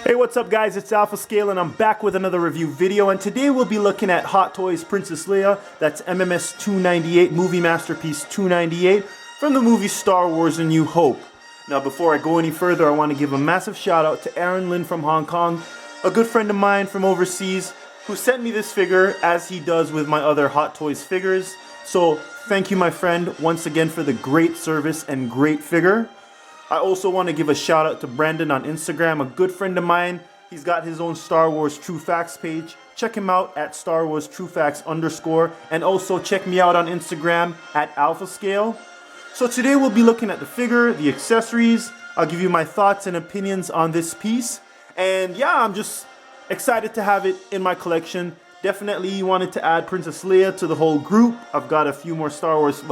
Hey, what's up guys, it's Alpha Scale and I'm back with another review video, and today we'll be looking at Hot Toys Princess Leia. That's MMS 298, Movie Masterpiece 298 from the movie Star Wars A New Hope. Now before I go any further, I want to give a massive shout out to Aaron Lin from Hong Kong, a good friend of mine from overseas, who sent me this figure as he does with my other Hot Toys figures. So thank you my friend once again for the great service and great figure. I also want to give a shout out to Brandon on Instagram, a good friend of mine. He's got his own Star Wars True Facts page. Check him out at Star Wars True Facts _ and also check me out on Instagram at Alpha Scale. So today we'll be looking at the figure, the accessories. I'll give you my thoughts and opinions on this piece. And yeah, I'm just excited to have it in my collection. Definitely wanted to add Princess Leia to the whole group. I've got a few more Star Wars,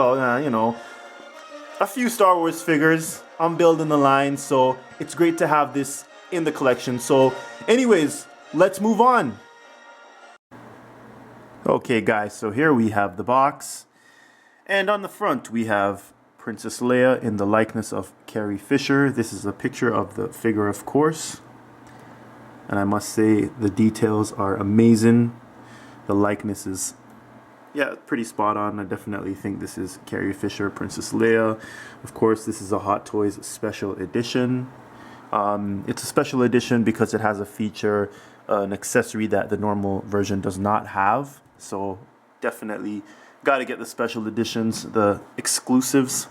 a few Star Wars figures. I'm building the line, so it's great to have this in the collection. So anyways, let's move on. Okay guys, so here we have the box, and on the front we have Princess Leia in the likeness of Carrie Fisher. This is a picture of the figure, of course, and I must say the details are amazing. The likeness is pretty spot on. I definitely think this is Carrie Fisher, Princess Leia. Of course, this is a Hot Toys special edition. It's a special edition because it has a feature, an accessory that the normal version does not have. So definitely got to get the special editions, the exclusives.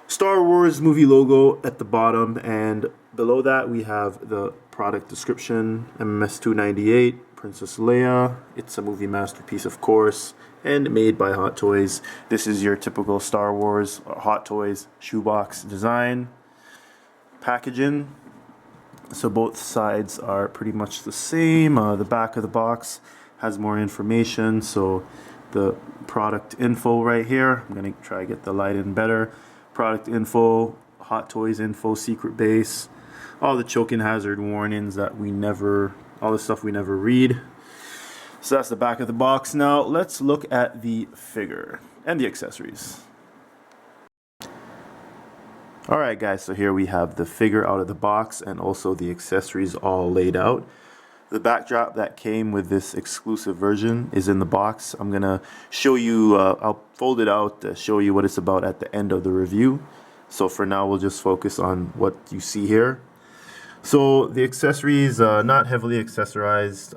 Star Wars movie logo at the bottom, and below that we have the product description, MMS 298, Princess Leia. It's a movie masterpiece, of course, and made by Hot Toys. This is your typical Star Wars Hot Toys shoebox design. Packaging. So both sides are pretty much the same. The back of the box has more information. So the product info right here. I'm going to try to get the light in better. Product info, Hot Toys info, secret base. All the choking hazard warnings that all the stuff we never read. So that's the back of the box. Now let's look at the figure and the accessories. Alright guys, so here we have the figure out of the box and also the accessories all laid out. The backdrop that came with this exclusive version is in the box. I'm going to show you, I'll fold it out to show you what it's about at the end of the review. So for now we'll just focus on what you see here. So the accessories, not heavily accessorized,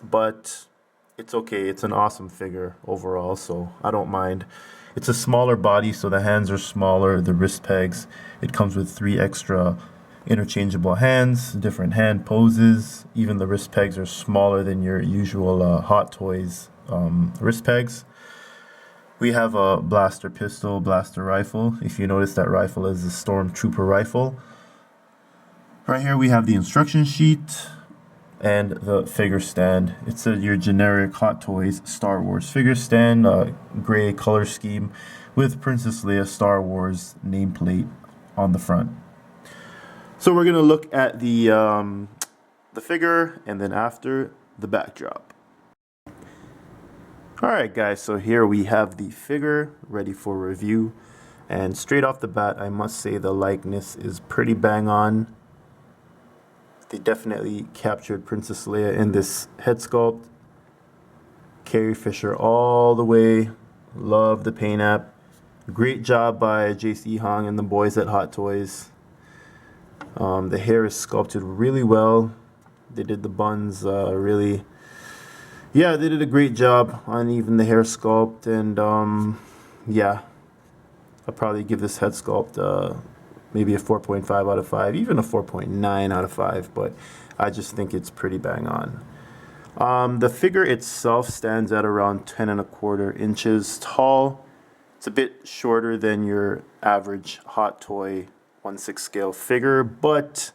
but it's okay. It's an awesome figure overall, so I don't mind. It's a smaller body, so the hands are smaller, the wrist pegs. It comes with 3 extra interchangeable hands, different hand poses. Even the wrist pegs are smaller than your usual Hot Toys wrist pegs. We have a blaster pistol, blaster rifle. If you notice, that rifle is a Stormtrooper rifle. Right here we have the instruction sheet and the figure stand. It's your generic Hot Toys Star Wars figure stand, gray color scheme with Princess Leia Star Wars nameplate on the front. So we're going to look at the figure and then after the backdrop. Alright guys, so here we have the figure ready for review, and straight off the bat I must say the likeness is pretty bang on. They definitely captured Princess Leia in this head sculpt. Carrie Fisher all the way. Love the paint app. Great job by JC Hong and the boys at Hot Toys. The hair is sculpted really well. They did the buns they did a great job on even the hair sculpt. And I'll probably give this head sculpt maybe a 4.5 out of 5, even a 4.9 out of 5, but I just think it's pretty bang on. The figure itself stands at around 10¼ inches tall. It's a bit shorter than your average Hot Toy 1/6 scale figure, but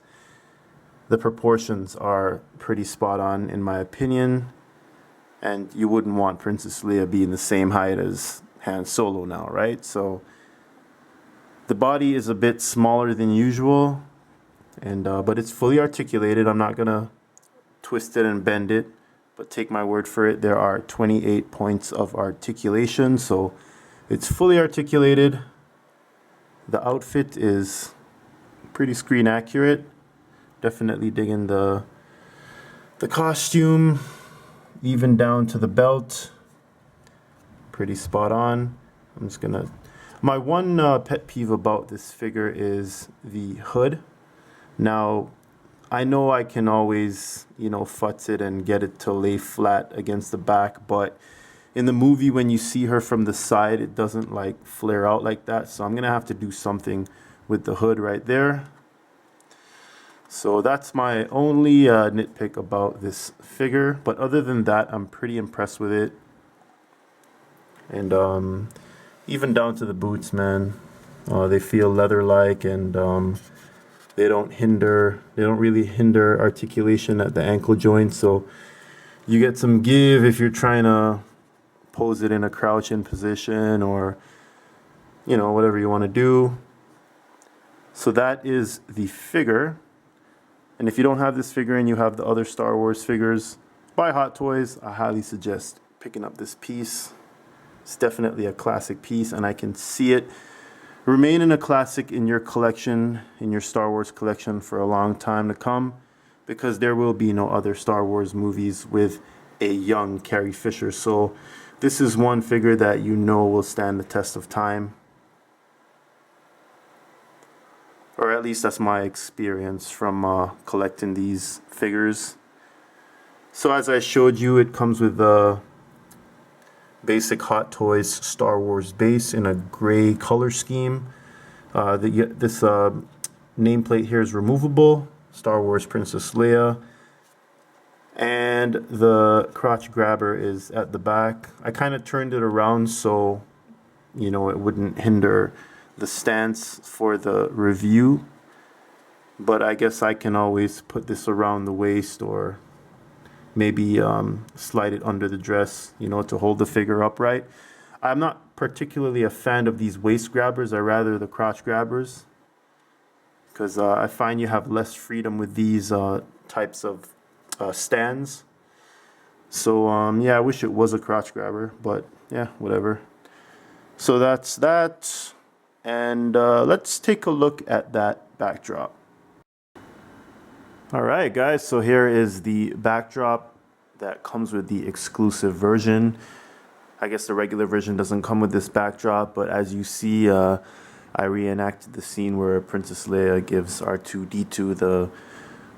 the proportions are pretty spot on in my opinion, and you wouldn't want Princess Leia being the same height as Han Solo now, right? So the body is a bit smaller than usual, and but it's fully articulated. I'm not gonna twist it and bend it, but take my word for it. There are 28 points of articulation, so it's fully articulated. The outfit is pretty screen accurate. Definitely digging the costume, even down to the belt. Pretty spot on. I'm just gonna. My one pet peeve about this figure is the hood. Now, I know I can always, futz it and get it to lay flat against the back, but in the movie, when you see her from the side, it doesn't like flare out like that. So I'm gonna have to do something with the hood right there. So that's my only nitpick about this figure. But other than that, I'm pretty impressed with it. And even down to the boots, man. They feel leather-like, and they don't really hinder articulation at the ankle joint. So you get some give if you're trying to pose it in a crouch-in position, or whatever you want to do. So that is the figure. And if you don't have this figure and you have the other Star Wars figures, buy Hot Toys. I highly suggest picking up this piece. It's definitely a classic piece, and I can see it remaining a classic in your collection, in your Star Wars collection, for a long time to come, because there will be no other Star Wars movies with a young Carrie Fisher. So this is one figure that will stand the test of time. Or at least that's my experience from collecting these figures. So as I showed you, it comes with the basic Hot Toys Star Wars base in a gray color scheme. This nameplate here is removable. Star Wars Princess Leia. And the crotch grabber is at the back. I kind of turned it around so, it wouldn't hinder the stance for the review. But I guess I can always put this around the waist, or maybe slide it under the dress, to hold the figure upright. I'm not particularly a fan of these waist grabbers. I rather the crotch grabbers, because I find you have less freedom with these types of stands. So yeah, I wish it was a crotch grabber, but yeah, whatever. So that's that. And let's take a look at that backdrop. Alright guys, so here is the backdrop that comes with the exclusive version. I guess the regular version doesn't come with this backdrop, but as you see, I reenacted the scene where Princess Leia gives R2-D2 the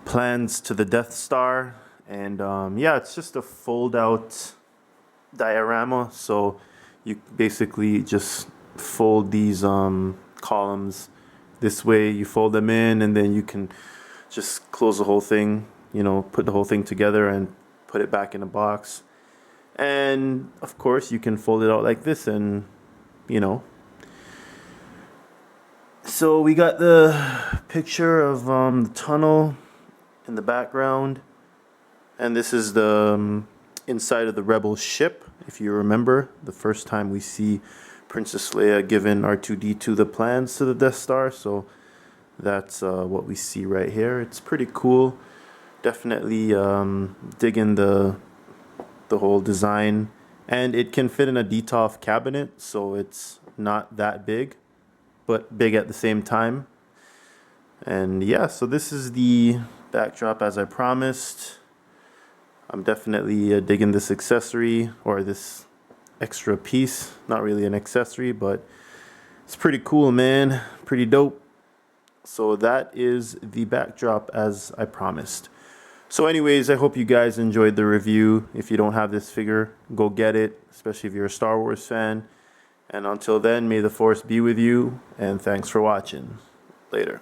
plans to the Death Star. And yeah, it's just a fold-out diorama, so you basically just fold these columns this way. You fold them in, and then you can just close the whole thing, put the whole thing together and put it back in a box. And of course you can fold it out like this, and so we got the picture of the tunnel in the background, and this is the inside of the Rebel ship. If you remember, the first time we see Princess Leia giving R2-D2 the plans to the Death Star. So that's what we see right here. It's pretty cool. Definitely digging the whole design, and it can fit in a DTOF cabinet, so it's not that big, but big at the same time. And yeah, so this is the backdrop as I promised. I'm definitely digging this accessory, or this extra piece. Not really an accessory, but it's pretty cool, man. Pretty dope. So that is the backdrop as I promised. So anyways, I hope you guys enjoyed the review. If you don't have this figure, go get it, especially if you're a Star Wars fan. And until then, may the Force be with you, and thanks for watching. Later.